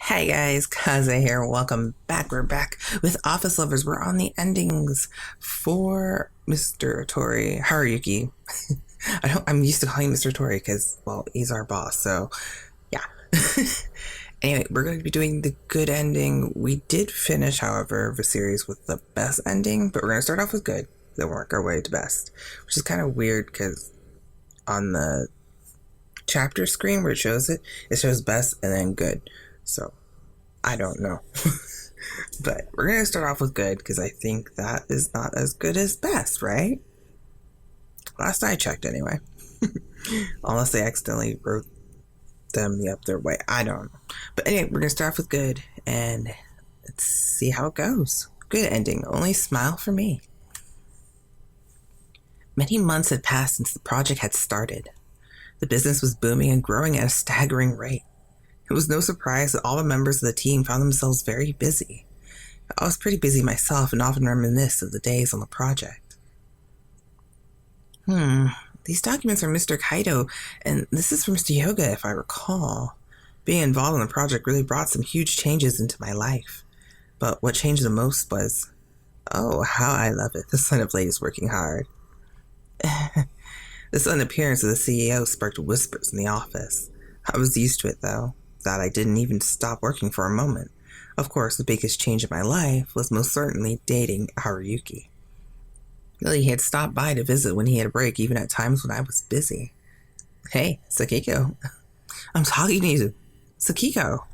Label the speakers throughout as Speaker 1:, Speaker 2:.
Speaker 1: Hey guys, Kaze here. Welcome back. We're back with Office Lovers. We're on the endings for Mr. Otori, Haruyuki. I'm used to calling him Mr. Otori because, well, he's our boss. So, yeah. Anyway, we're going to be doing the good ending. We did finish, however, the series with the best ending, but we're going to start off with good, then work our way to best, which is kind of weird because on the chapter screen where it shows best and then good. So, I don't know. But we're going to start off with good because I think that is not as good as best, right? Last I checked, anyway. Unless they accidentally wrote them the other way. I don't know. But anyway, we're going to start off with good and let's see how it goes. Good ending. Only smile for me. Many months had passed since the project had started. The business was booming and growing at a staggering rate. It was no surprise that all the members of the team found themselves very busy. I was pretty busy myself and often reminisced of the days on the project. These documents are Mr. Kaido, and this is from Mr. Hyoga, if I recall. Being involved in the project really brought some huge changes into my life. But what changed the most was, oh, how I love it, the son of ladies working hard. The sudden appearance of the CEO sparked whispers in the office. I was used to it, though. That I didn't even stop working for a moment. Of course, the biggest change in my life was most certainly dating Haruyuki. Really, he had stopped by to visit when he had a break, even at times when I was busy. Hey, Sakiko. I'm talking to you. Sakiko.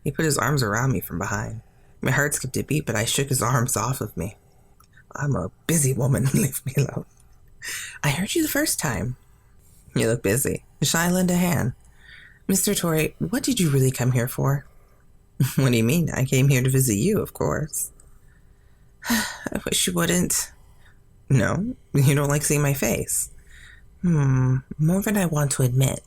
Speaker 1: He put his arms around me from behind. My heart skipped a beat, but I shook his arms off of me. I'm a busy woman. Leave me alone. I heard you the first time. You look busy. Shall I lend a hand? Mr. Otori, what did you really come here for? What do you mean? I came here to visit you, of course. I wish you wouldn't. No, you don't like seeing my face. More than I want to admit.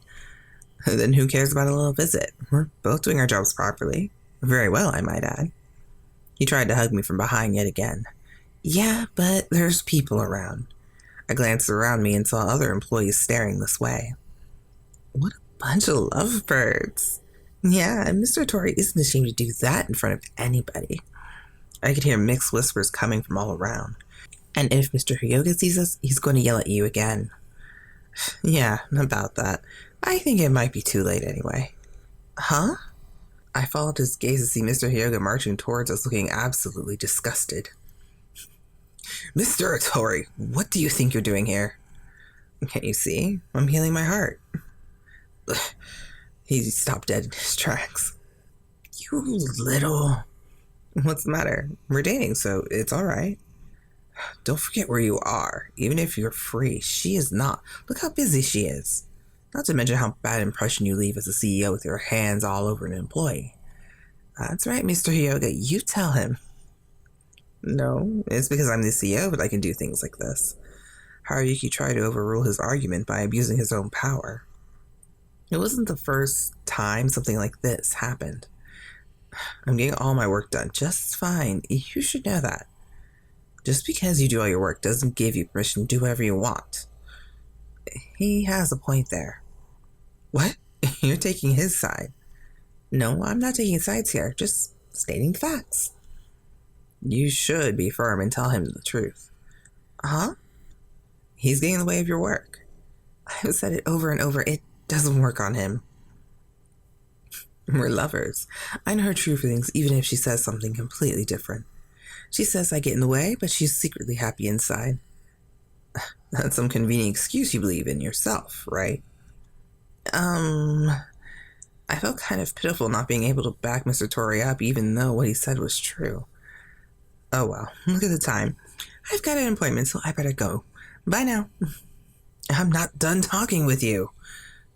Speaker 1: Then who cares about a little visit? We're both doing our jobs properly. Very well, I might add. He tried to hug me from behind yet again. Yeah, but there's people around. I glanced around me and saw other employees staring this way. What a bunch of lovebirds. Yeah, and Mr. Otori isn't ashamed to do that in front of anybody. I could hear mixed whispers coming from all around. And if Mr. Hyoga sees us, he's going to yell at you again. Yeah, about that. I think it might be too late anyway. Huh? I followed his gaze to see Mr. Hyoga marching towards us looking absolutely disgusted. Mr. Otori, what do you think you're doing here? Can't you see? I'm healing my heart. He stopped dead in his tracks. You little... What's the matter? We're dating, so it's all right. Don't forget where you are. Even if you're free, she is not. Look how busy she is. Not to mention how bad impression you leave as a CEO with your hands all over an employee. That's right, Mr. Hyoga. You tell him. No, it's because I'm the CEO that I can do things like this. Haruyuki tried to overrule his argument by abusing his own power. It wasn't the first time something like this happened. I'm getting all my work done just fine. You should know that. Just because you do all your work doesn't give you permission to do whatever you want. He has a point there. What? You're taking his side. No, I'm not taking sides here, just stating facts. You should be firm and tell him the truth. Huh? He's getting in the way of your work. I've said it over and over, it doesn't work on him. We're lovers. I know her true feelings even if she says something completely different. She says I get in the way, but she's secretly happy inside. That's some convenient excuse you believe in yourself, right? I felt kind of pitiful not being able to back Mr. Otori up even though what he said was true. Oh well, look at the time. I've got an appointment, so I better go. Bye now. I'm not done talking with you.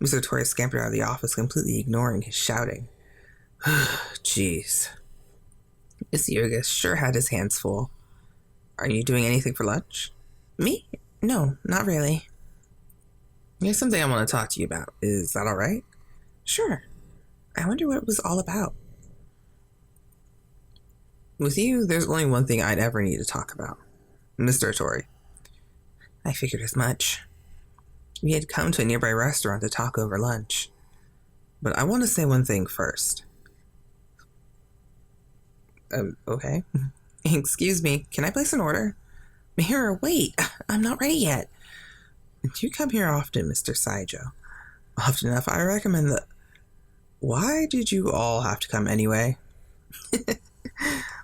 Speaker 1: Mr. Otori scampered out of the office, completely ignoring his shouting. Jeez. Mr. Hyoga sure had his hands full. Are you doing anything for lunch? Me? No, not really. There's something I want to talk to you about. Is that all right? Sure. I wonder what it was all about. With you, there's only one thing I'd ever need to talk about. Mr. Otori. I figured as much. We had come to a nearby restaurant to talk over lunch. But I want to say one thing first. Okay. Excuse me, can I place an order? Mahiro, wait, I'm not ready yet. You come here often, Mr. Saijo. Often enough, I recommend that. Why did you all have to come anyway?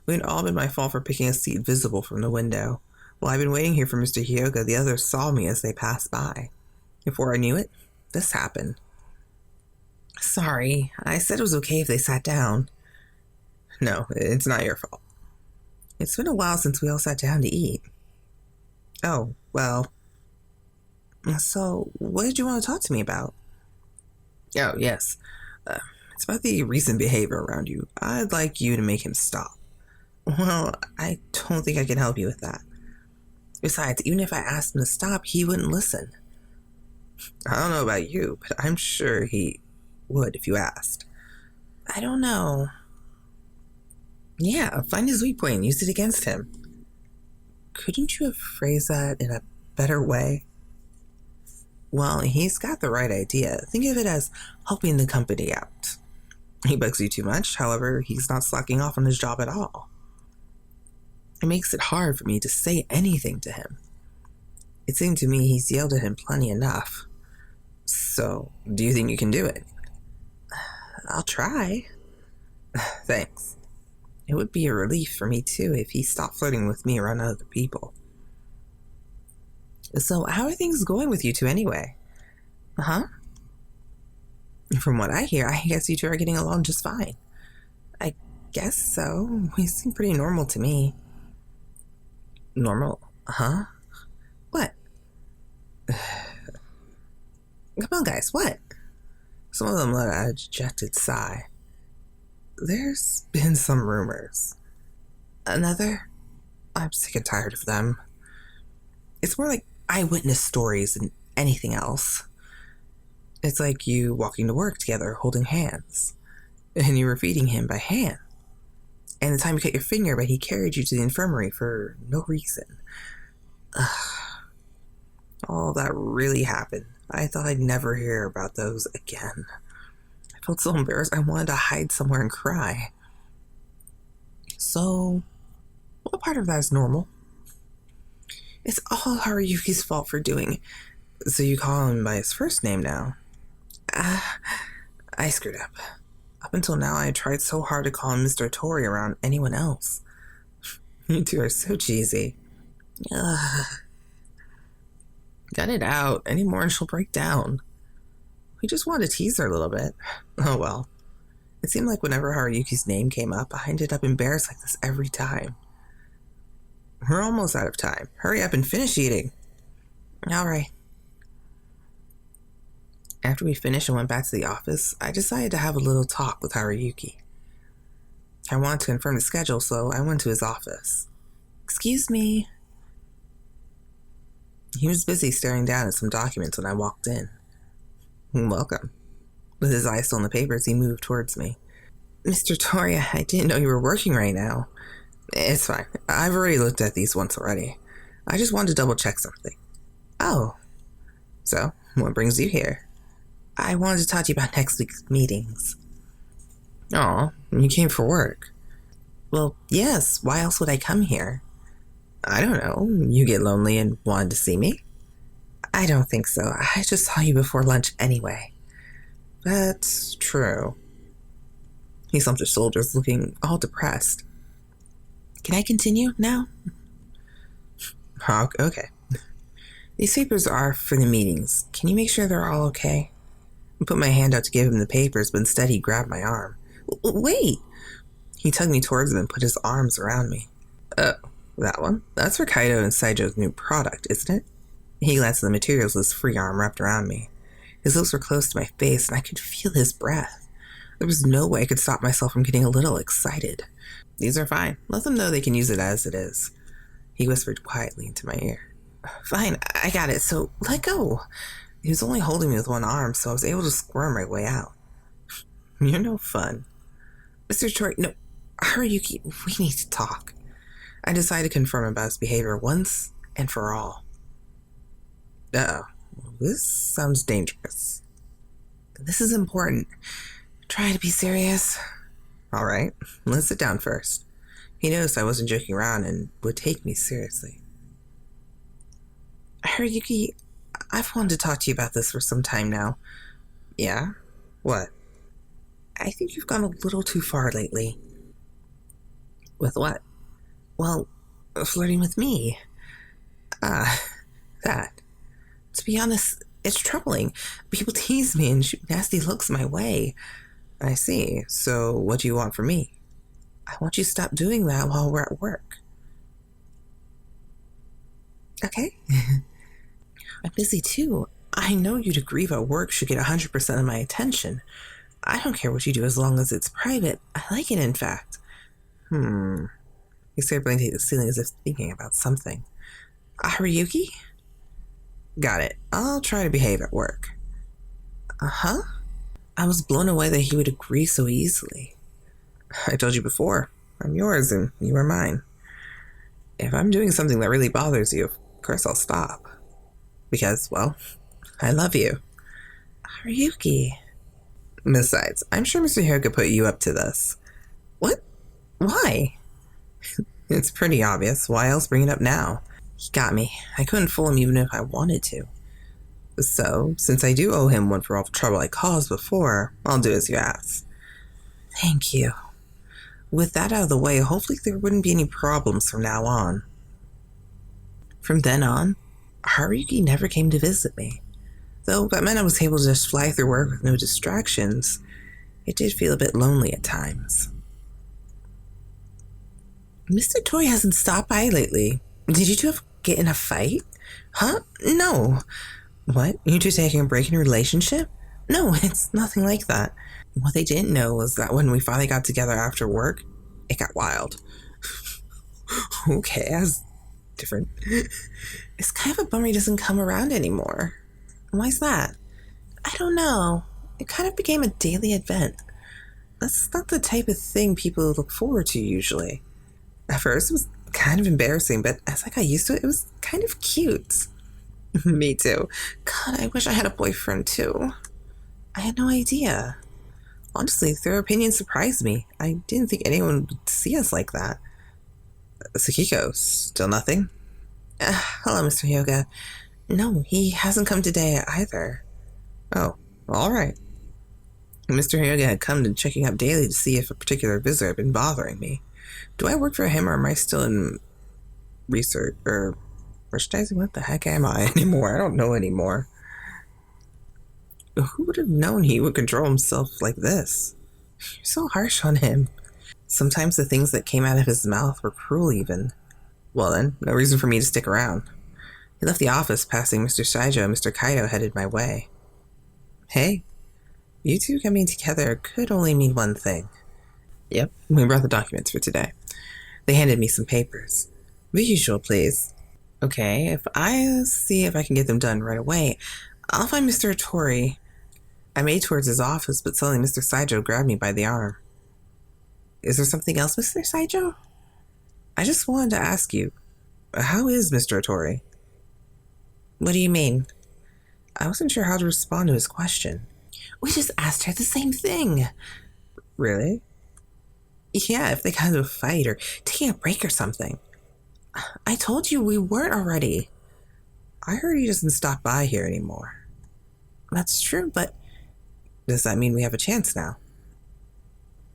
Speaker 1: We'd all been my fault for picking a seat visible from the window. While I've been waiting here for Mr. Hyoga, the others saw me as they passed by. Before I knew it, this happened. Sorry, I said it was okay if they sat down. No, it's not your fault. It's been a while since we all sat down to eat. Oh, well. So, what did you want to talk to me about? Oh, yes. It's about the recent behavior around you. I'd like you to make him stop. Well, I don't think I can help you with that. Besides, even if I asked him to stop, he wouldn't listen. I don't know about you, but I'm sure he would if you asked. I don't know. Yeah, find his weak point and use it against him. Couldn't you have phrased that in a better way? Well, he's got the right idea. Think of it as helping the company out. He bugs you too much, however, he's not slacking off on his job at all. It makes it hard for me to say anything to him. It seemed to me he's yelled at him plenty enough. So, do you think you can do it? I'll try. Thanks. It would be a relief for me too if he stopped flirting with me around other people. So, how are things going with you two anyway? Huh? From what I hear, I guess you two are getting along just fine. I guess so. We seem pretty normal to me. Normal? Huh? What? Come on, guys, what? Some of them let out a dejected sigh. There's been some rumors. Another? I'm sick and tired of them. It's more like eyewitness stories than anything else. It's like you walking to work together, holding hands. And you were feeding him by hand. And the time you cut your finger, but he carried you to the infirmary for no reason. All that really happened. I thought I'd never hear about those again. I felt so embarrassed I wanted to hide somewhere and cry. So, what part of that is normal? It's all Haruyuki's fault for doing. So you call him by his first name now? I screwed up. Up until now, I tried so hard to call him Mr. Otori around anyone else. You two are so cheesy. Cut it out. Any more and she'll break down. We just wanted to tease her a little bit. Oh well. It seemed like whenever Haruyuki's name came up, I ended up embarrassed like this every time. We're almost out of time. Hurry up and finish eating. Alright. After we finished and went back to the office, I decided to have a little talk with Haruyuki. I wanted to confirm the schedule, so I went to his office. Excuse me. He was busy staring down at some documents when I walked in. Welcome. With his eyes still on the papers, he moved towards me. Mr. Toria, I didn't know you were working right now. It's fine. I've already looked at these once already. I just wanted to double check something. Oh. So, what brings you here? I wanted to talk to you about next week's meetings. Aw, you came for work. Well, yes. Why else would I come here? I don't know. You get lonely and wanted to see me? I don't think so. I just saw you before lunch anyway. That's true. He slumped his shoulders, looking all depressed. Can I continue now? Okay. These papers are for the meetings. Can you make sure they're all okay? I put my hand out to give him the papers, but instead he grabbed my arm. Wait! He tugged me towards him and put his arms around me. Oh, that one? That's for Kaido and Saijo's new product, isn't it? He glanced at the materials with his free arm wrapped around me. His lips were close to my face, and I could feel his breath. There was no way I could stop myself from getting a little excited. These are fine. Let them know they can use it as it is. He whispered quietly into my ear. Fine, I got it, so let go. He was only holding me with one arm, so I was able to squirm my way out. You're no fun. Mr. Tori, no, Haruyuki, we need to talk. I decided to confirm about his behavior once and for all. Uh-oh, this sounds dangerous. This is important. Try to be serious. All right, let's sit down first. He noticed I wasn't joking around and would take me seriously. Haruyuki, I've wanted to talk to you about this for some time now. Yeah? What? I think you've gone a little too far lately. With what? Well, flirting with me. That. To be honest, it's troubling. People tease me and shoot nasty looks my way. I see. So what do you want from me? I want you to stop doing that while we're at work. Okay. I'm busy too. I know you'd agree that work should get 100% of my attention. I don't care what you do as long as it's private. I like it, in fact. He started blinking at the ceiling as if thinking about something. Haruyuki? Got it. I'll try to behave at work. Uh-huh. I was blown away that he would agree so easily. I told you before, I'm yours and you are mine. If I'm doing something that really bothers you, of course I'll stop. Because, well, I love you. Haruyuki. Besides, I'm sure Mr. Hyoga put you up to this. What? Why? It's pretty obvious. Why else bring it up now? He got me. I couldn't fool him even if I wanted to. So, since I do owe him one for all the trouble I caused before, I'll do as you ask. Thank you. With that out of the way, hopefully there wouldn't be any problems from now on. From then on, Haruyuki never came to visit me. Though that meant I was able to just fly through work with no distractions, it did feel a bit lonely at times. Mr. Otori hasn't stopped by lately. Did you two get in a fight? Huh? No. What? You two taking a break in your relationship? No, it's nothing like that. What they didn't know was that when we finally got together after work, it got wild. Okay, that's different. It's kind of a bummer he doesn't come around anymore. Why's that? I don't know. It kind of became a daily event. That's not the type of thing people look forward to usually. At first, it was kind of embarrassing, but as I got used to it, it was kind of cute. Me too. God, I wish I had a boyfriend too. I had no idea. Honestly, their opinion surprised me. I didn't think anyone would see us like that. Sakiko, still nothing? Hello, Mr. Hyoga. No, he hasn't come today either. Oh, all right. Mr. Hyoga had come to checking up daily to see if a particular visitor had been bothering me. Do I work for him or am I still in research or merchandising? What the heck am I anymore? I don't know anymore. Who would have known he would control himself like this? You're so harsh on him. Sometimes the things that came out of his mouth were cruel even. Well then, no reason for me to stick around. He left the office, passing Mr. Saijo and Mr. Kaido headed my way. Hey, you two coming together could only mean one thing. Yep, we brought the documents for today. They handed me some papers. Visual, please. Okay, if I see if I can get them done right away, I'll find Mr. Otori. I made towards his office, but suddenly Mr. Saijo grabbed me by the arm. Is there something else, Mr. Saijo? I just wanted to ask you, how is Mr. Otori? What do you mean? I wasn't sure how to respond to his question. We just asked her the same thing. Really? Yeah, if they got into a fight or taking a break or something. I told you we weren't already. I heard he doesn't stop by here anymore. That's true, but does that mean we have a chance now?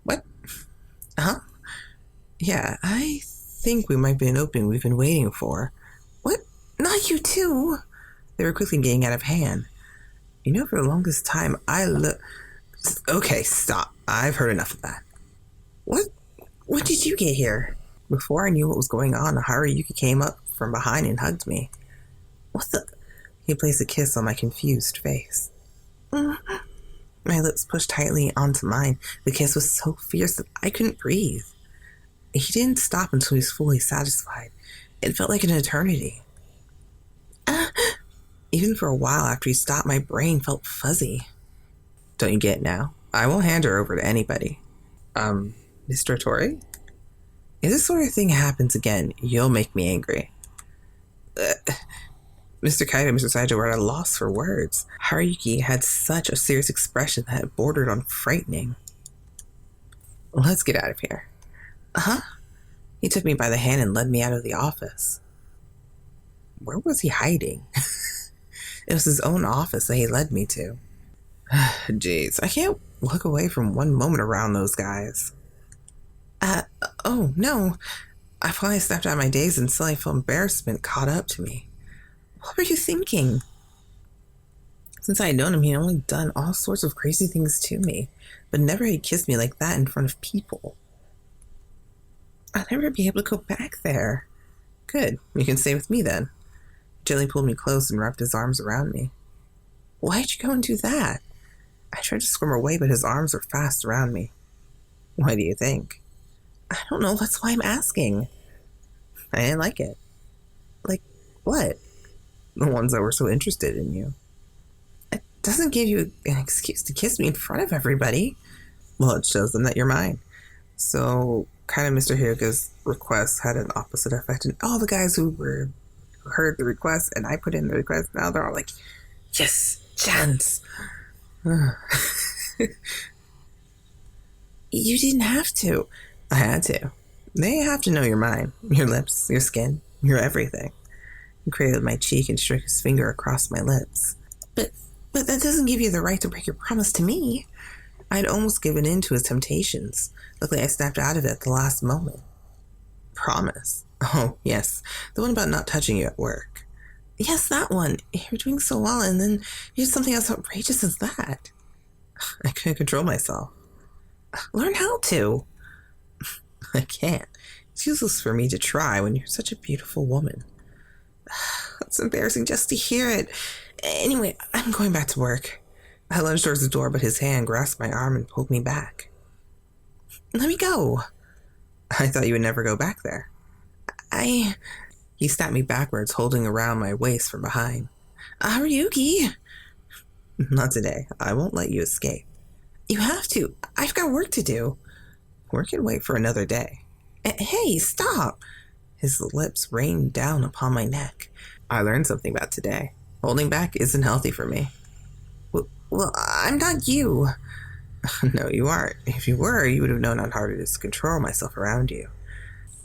Speaker 1: What? Huh? Yeah, I think we might be an opening we've been waiting for. What? Not you too! They were quickly getting out of hand. You know, for the longest time, Okay, stop. I've heard enough of that. What? When did you get here? Before I knew what was going on, Haruyuki came up from behind and hugged me. What the? He placed a kiss on my confused face. My lips pushed tightly onto mine. The kiss was so fierce that I couldn't breathe. He didn't stop until he was fully satisfied. It felt like an eternity. Even for a while after he stopped, my brain felt fuzzy. Don't you get it now? I won't hand her over to anybody. Mr. Otori? If this sort of thing happens again, you'll make me angry. Mr. Kaido and Mr. Saijo were at a loss for words. Haruyuki had such a serious expression that it bordered on frightening. Let's get out of here. Huh? He took me by the hand and led me out of the office. Where was he hiding? It was his own office that he led me to. Jeez, I can't look away from one moment around those guys. Oh, no. I finally snapped out of my daze and suddenly felt embarrassment caught up to me. What were you thinking? Since I had known him, he had only done all sorts of crazy things to me, but never had kissed me like that in front of people. I'll never be able to go back there. Good, you can stay with me then. He gently pulled me close and wrapped his arms around me. Why'd you go and do that? I tried to squirm away, but his arms were fast around me. Why do you think? I don't know, that's why I'm asking. I didn't like it. Like, what? The ones that were so interested in you. It doesn't give you an excuse to kiss me in front of everybody. Well, it shows them that you're mine. So, kind of Mr. Hyoga's request had an opposite effect. And all the guys who heard the request and I put in the request, now they're all like, yes, chance. You didn't have to. I had to. They have to know you're mine. Your lips, your skin, your everything. He cradled my cheek and stroked his finger across my lips. But that doesn't give you the right to break your promise to me. I'd almost given in to his temptations. Luckily, I snapped out of it at the last moment. Promise? Oh, yes. The one about not touching you at work. Yes, that one. You're doing so well, and then you did something as outrageous as that. I couldn't control myself. Learn how to. I can't. It's useless for me to try when you're such a beautiful woman. It's embarrassing just to hear it. Anyway, I'm going back to work. I lunged towards the door, but his hand grasped my arm and pulled me back. Let me go. I thought you would never go back there. He snapped me backwards, holding around my waist from behind. Haruyuki! Not today. I won't let you escape. You have to. I've got work to do. Work can wait for another day. Hey, stop! His lips rained down upon my neck. I learned something about today. Holding back isn't healthy for me. Well, I'm not you. No, you aren't. If you were, you would have known how hard it is to control myself around you.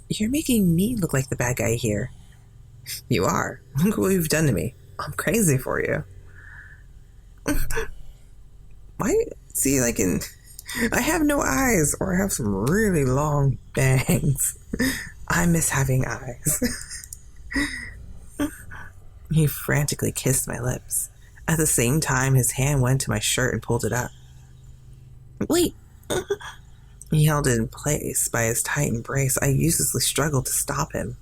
Speaker 1: You're making me look like the bad guy here. You are. Look what you've done to me. I'm crazy for you. Why? See, I have no eyes, or I have some really long bangs. I miss having eyes. He frantically kissed my lips. At the same time, his hand went to my shirt and pulled it up. Wait. He held it in place by his tight embrace. I uselessly struggled to stop him.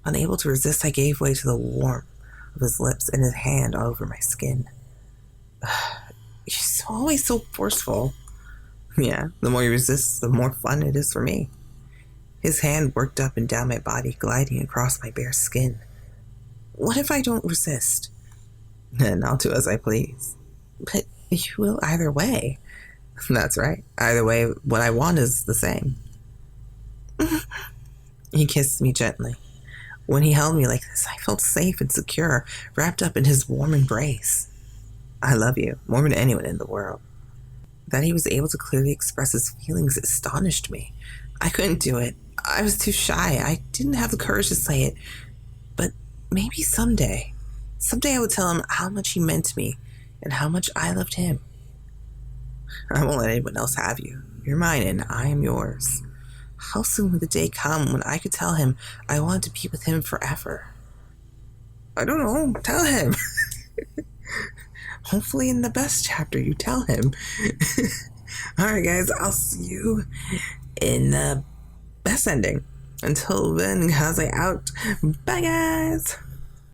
Speaker 1: Unable to resist, I gave way to the warmth of his lips and his hand all over my skin. You're always so forceful. Yeah, the more you resist, the more fun it is for me. His hand worked up and down my body, gliding across my bare skin. What if I don't resist? Then I'll do as I please. But you will either way. That's right. Either way, what I want is the same. He kissed me gently. When he held me like this, I felt safe and secure, wrapped up in his warm embrace. I love you, more than anyone in the world. That he was able to clearly express his feelings astonished me. I couldn't do it. I was too shy. I didn't have the courage to say it. But maybe someday. Someday I would tell him how much he meant to me and how much I loved him. I won't let anyone else have you. You're mine and I am yours. How soon would the day come when I could tell him I wanted to be with him forever? I don't know. Tell him. Hopefully in the best chapter you tell him. Alright guys, I'll see you in the best ending. Until then, Kaze out. Bye guys!